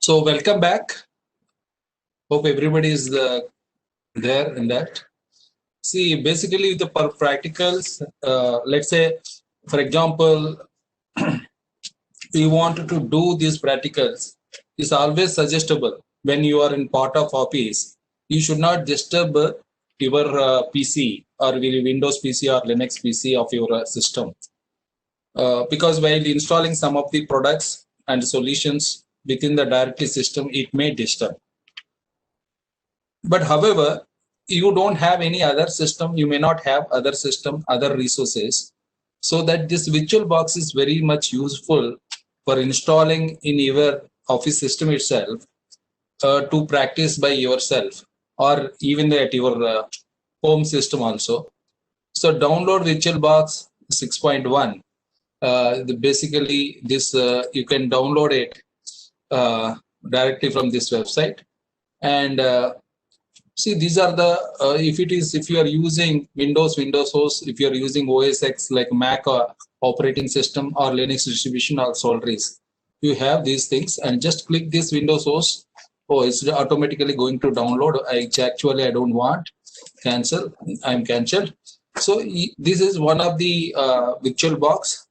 So welcome back. Hope everybody is there in that. See, basically the per practicals, let's say, for example, we want to do these practicals. It's always suggestible when you are in part of office. You should not disturb your PC or Windows PC or Linux PC of your system. Because while installing some of the products and solutions within the directory system, it may disturb. But however, you don't have any other system, you may not have other system, other resources. So that this VirtualBox is very much useful for installing in your office system itself to practice by yourself or even at your home system also. So download VirtualBox 6.1. Basically, this you can download it directly from this website. And see, these are the if you are using Windows host, if you are using OS X like Mac or operating system or Linux distribution or Solaris, you have these things and just click this Windows host. Oh, it's automatically going to download. I don't want. Cancel. I'm cancelled. So this is one of the VirtualBox.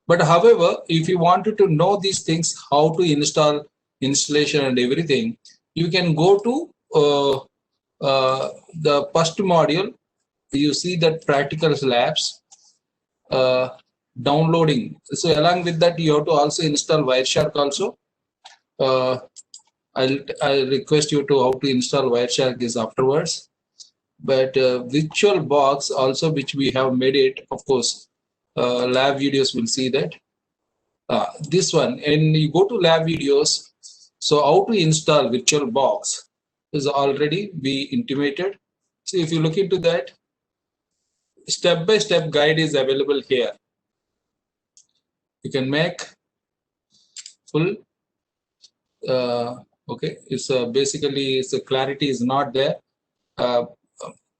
But however, if you wanted to know these things, how to install, installation and everything, you can go to the first module. You see that practical labs downloading. So along with that, you have to also install Wireshark also. I'll request you to how to install Wireshark is afterwards. But VirtualBox also, which we have made it, of course, lab videos will see that. This one, and you go to lab videos. So how to install VirtualBox is already be intimated. So if you look into that, step-by-step guide is available here. You can make full. Okay, it's basically the clarity is not there.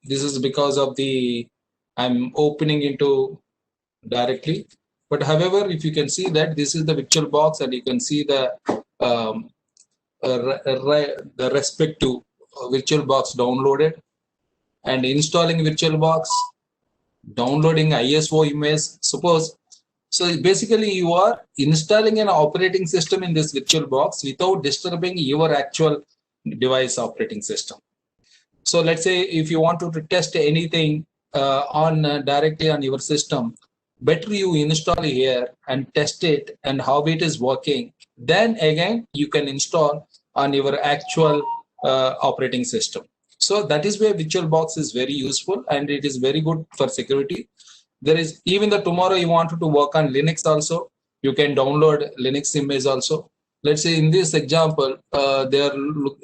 This is because of the I'm opening into directly. But however, if you can see that this is the VirtualBox, and you can see the respective VirtualBox downloaded, and installing VirtualBox, downloading ISO image. Suppose, so basically you are installing an operating system in this VirtualBox without disturbing your actual device operating system. So let's say if you want to test anything directly on your system, better you install here and test it and how it is working. Then again, you can install on your actual operating system. So that is where VirtualBox is very useful, and it is very good for security. There is even the tomorrow you wanted to work on Linux also, you can download Linux image also. Let's say in this example, they are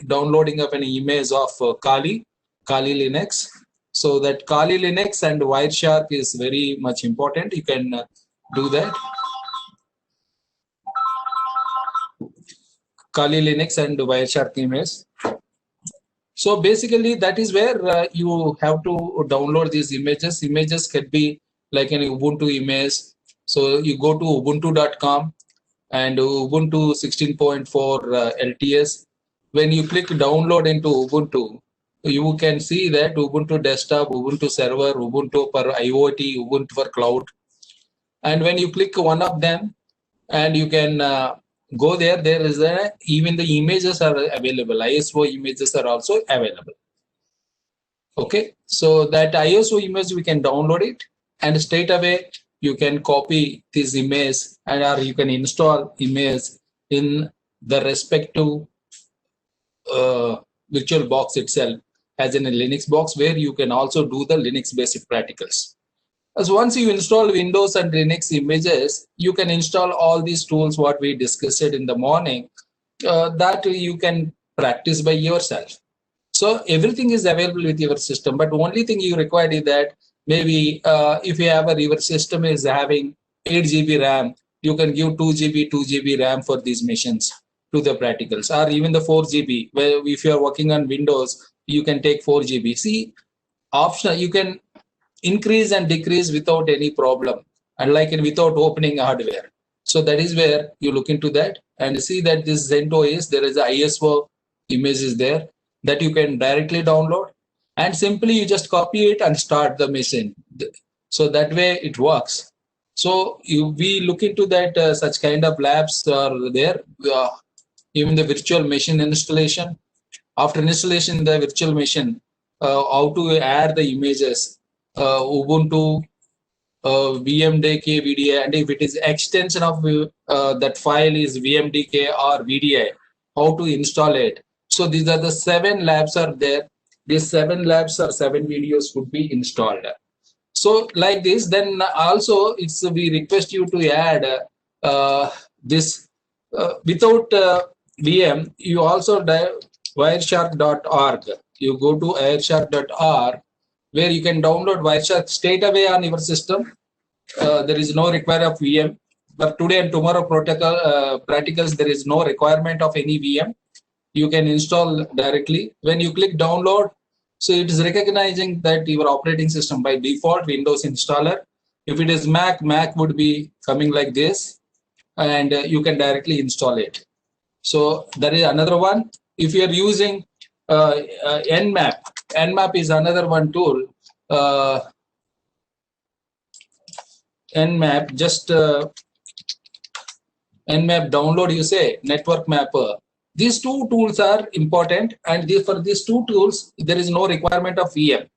downloading up an image of Kali Linux. So that Kali Linux and Wireshark is very much important. You can do that. Kali Linux and Wireshark image. So basically that is where you have to download these images. Images can be like an Ubuntu image. So you go to ubuntu.com and Ubuntu 16.4 LTS. When you click download into Ubuntu, you can see that Ubuntu desktop, Ubuntu server, Ubuntu for IoT, Ubuntu for cloud. And when you click one of them, and you can go there, there is even the images are available. ISO images are also available. Okay, so that ISO image we can download it, and straight away you can copy this image, and or you can install image in the respective VirtualBox itself as in a Linux box, where you can also do the Linux basic practicals. As once you install Windows and Linux images, you can install all these tools what we discussed in the morning, that you can practice by yourself. So everything is available with your system, but only thing you require is that maybe if you have your system is having 8 GB RAM, you can give 2 GB RAM for these machines to the practicals, or even the 4 GB, where if you are working on Windows, you can take 4 GB. See, optional, you can increase and decrease without any problem, and like without opening hardware. So that is where you look into that and see that this CentOS, there is a ISO image is there that you can directly download, and simply you just copy it and start the machine. So that way it works. So we look into that such kind of labs are there. Even the virtual machine installation. After installation in the virtual machine, how to add the images, Ubuntu, VMDK, VDI, and if it is extension of that file is VMDK or VDI, how to install it. So these are the 7 labs are there. These 7 labs or 7 videos could be installed. So like this, then also it's we request you to add this without VM. You also Wireshark.org. You go to wireshark.org where you can download Wireshark straight away on your system. There is no requirement of VM. But today and tomorrow protocol practicals, there is no requirement of any VM. You can install directly. When you click download, so it is recognizing that your operating system by default Windows installer. If it is Mac, Mac would be coming like this, and you can directly install it. So that is another one. If you are using Nmap, Nmap is another one tool. Nmap, just Nmap download, you say, Network Mapper. These 2 tools are important, and for these 2 tools, there is no requirement of VM.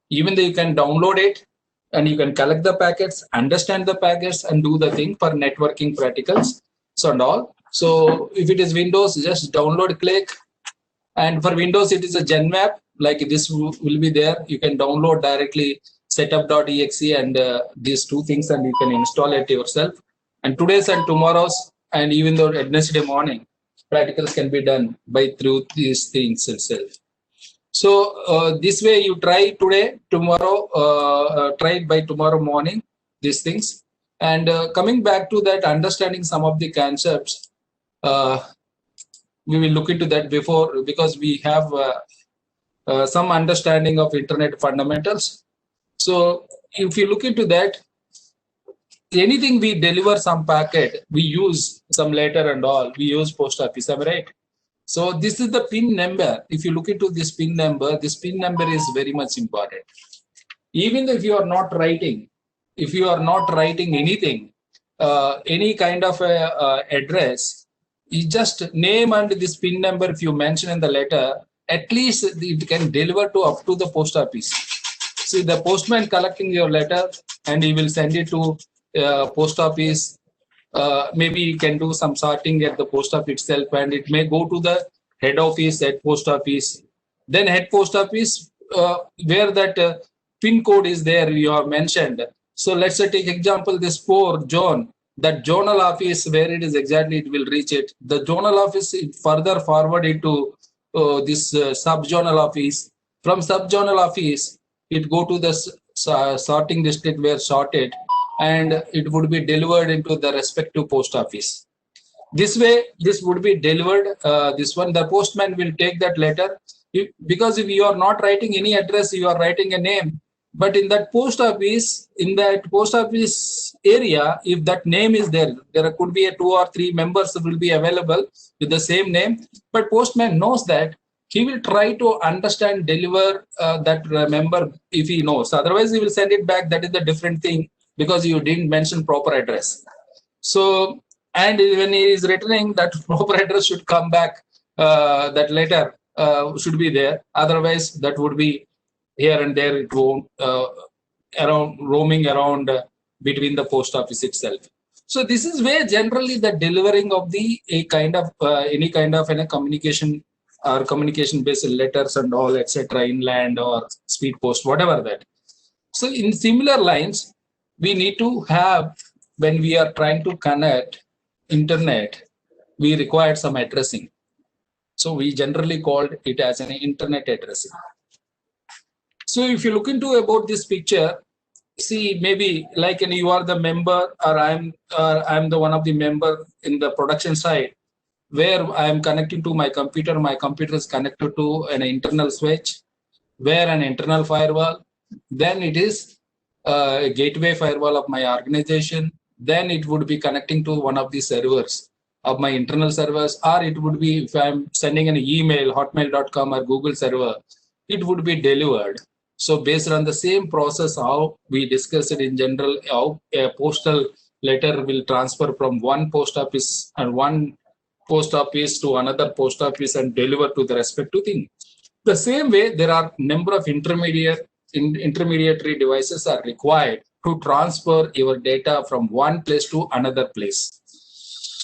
Even though you can download it, and you can collect the packets, understand the packets, and do the thing for networking practicals, so and all. So if it is Windows, just download, click. And for Windows, it is a GenMap, like this will be there. You can download directly setup.exe and these 2 things, and you can install it yourself. And today's and tomorrow's, and even though Wednesday morning, practicals can be done by through these things itself. So this way you try today, tomorrow, try by tomorrow morning, these things. And coming back to that, understanding some of the concepts, we will look into that before, because we have some understanding of internet fundamentals. So if you look into that, anything we deliver some packet, we use some letter and all, we use post office, am I right? So this is the PIN number. If you look into this PIN number is very much important. Even if you are not writing, anything, any kind of address, you just name and this PIN number, if you mention in the letter, at least it can deliver to up to the post office. See, the postman collecting your letter and he will send it to post office. Maybe you can do some sorting at the post office itself, and it may go to the head office at post office. Then head post office, where that PIN code is there, you have mentioned. So let's say take example this 4 zone, that zonal office where it is exactly, it will reach it. The zonal office further forward it to this sub-zonal office. From sub-zonal office, it go to the sorting district where sorted, and it would be delivered into the respective post office. This way, this would be delivered. This one, the postman will take that letter. Because if you are not writing any address, you are writing a name. But in that post office area, if that name is there, there could be 2 or 3 members will be available with the same name. But postman knows that. He will try to understand, deliver that member if he knows. Otherwise, he will send it back. That is the different thing, because you didn't mention proper address. So, and when he is returning, that proper address should come back. That letter should be there. Otherwise, that would be here and there. It won't roaming around between the post office itself. So this is where generally the delivering of the any kind of a communication or communication-based letters and all, etc., inland or speed post, whatever that. So in similar lines, we need to have, when we are trying to connect internet, we require some addressing. So we generally called it as an internet addressing. So if you look into about this picture, see, maybe like you are the member, or I'm the one of the member in the production side, where I am connecting to my computer is connected to an internal switch, where an internal firewall, then it is a gateway firewall of my organization, then it would be connecting to one of the servers of my internal servers, or it would be if I'm sending an email, hotmail.com or Google server, it would be delivered. So based on the same process, how we discussed it in general, how a postal letter will transfer from one post office and one post office to another post office and deliver to the respective thing. The same way, there are number of intermediary devices are required to transfer your data from one place to another place.